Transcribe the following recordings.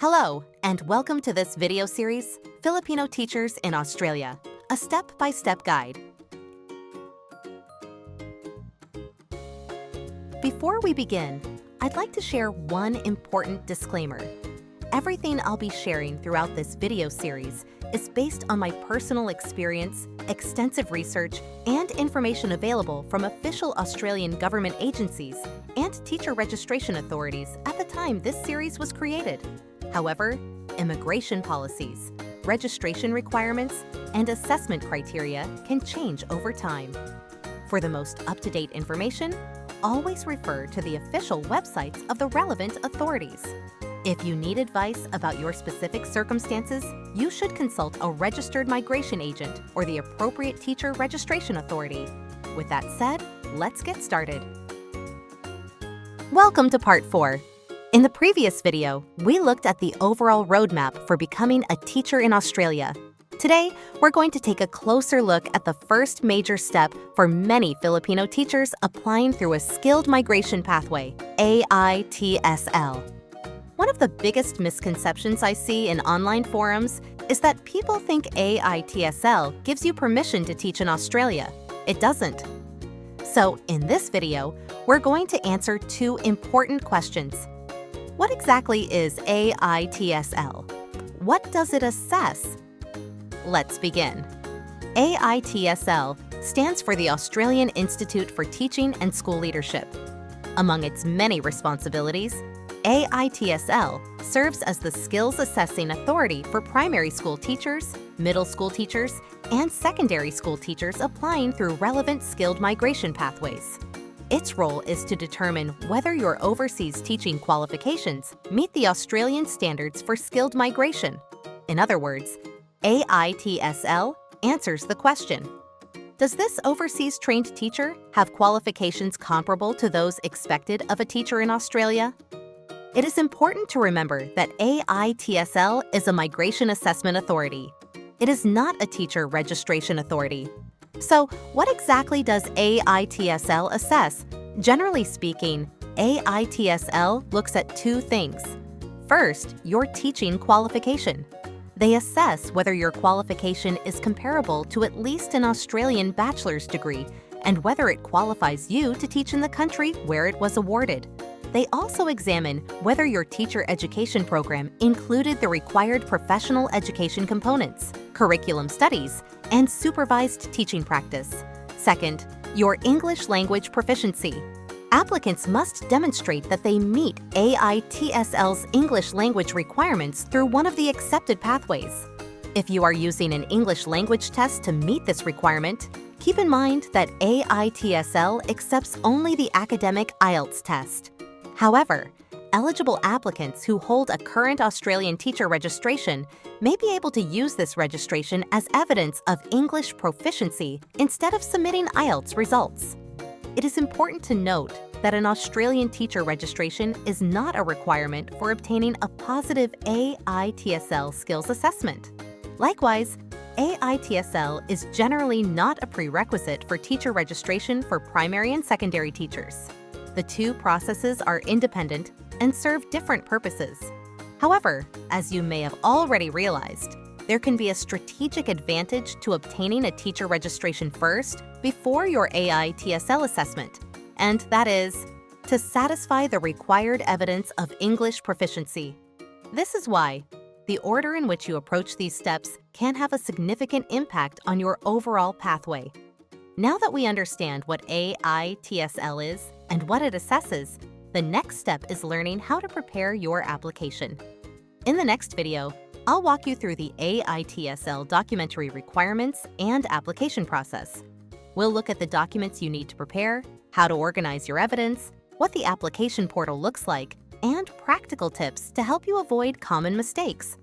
Hello, and welcome to this video series, Filipino Teachers in Australia, a step-by-step guide. Before we begin, I'd like to share one important disclaimer. Everything I'll be sharing throughout this video series is based on my personal experience, extensive research, and information available from official Australian government agencies and teacher registration authorities at the time this series was created. However, immigration policies, registration requirements, and assessment criteria can change over time. For the most up-to-date information, always refer to the official websites of the relevant authorities. If you need advice about your specific circumstances, you should consult a registered migration agent or the appropriate teacher registration authority. With that said, let's get started. Welcome to Part 4. In the previous video, we looked at the overall roadmap for becoming a teacher in Australia. Today, we're going to take a closer look at the first major step for many Filipino teachers applying through a skilled migration pathway, AITSL. One of the biggest misconceptions I see in online forums is that people think AITSL gives you permission to teach in Australia. It doesn't. So, in this video, we're going to answer two important questions. What exactly is AITSL? What does it assess? Let's begin. AITSL stands for the Australian Institute for Teaching and School Leadership. Among its many responsibilities, AITSL serves as the skills assessing authority for primary school teachers, middle school teachers, and secondary school teachers applying through relevant skilled migration pathways. Its role is to determine whether your overseas teaching qualifications meet the Australian standards for skilled migration. In other words, AITSL answers the question, does this overseas trained teacher have qualifications comparable to those expected of a teacher in Australia? It is important to remember that AITSL is a migration assessment authority. It is not a teacher registration authority. So, what exactly does AITSL assess? Generally speaking, AITSL looks at two things. First, your teaching qualification. They assess whether your qualification is comparable to at least an Australian bachelor's degree and whether it qualifies you to teach in the country where it was awarded. They also examine whether your teacher education program included the required professional education components, curriculum studies, and supervised teaching practice. Second, your English language proficiency. Applicants must demonstrate that they meet AITSL's English language requirements through one of the accepted pathways. If you are using an English language test to meet this requirement, keep in mind that AITSL accepts only the academic IELTS test. However, eligible applicants who hold a current Australian teacher registration may be able to use this registration as evidence of English proficiency instead of submitting IELTS results. It is important to note that an Australian teacher registration is not a requirement for obtaining a positive AITSL skills assessment. Likewise, AITSL is generally not a prerequisite for teacher registration for primary and secondary teachers. The two processes are independent and serve different purposes. However, as you may have already realized, there can be a strategic advantage to obtaining a teacher registration first before your AITSL assessment, and that is to satisfy the required evidence of English proficiency. This is why the order in which you approach these steps can have a significant impact on your overall pathway. Now that we understand what AITSL is and what it assesses, the next step is learning how to prepare your application. In the next video, I'll walk you through the AITSL documentary requirements and application process. We'll look at the documents you need to prepare, how to organize your evidence, what the application portal looks like, and practical tips to help you avoid common mistakes.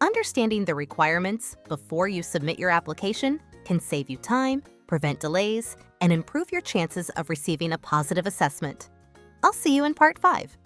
Understanding the requirements before you submit your application can save you time, prevent delays, and improve your chances of receiving a positive assessment. I'll see you in Part 5.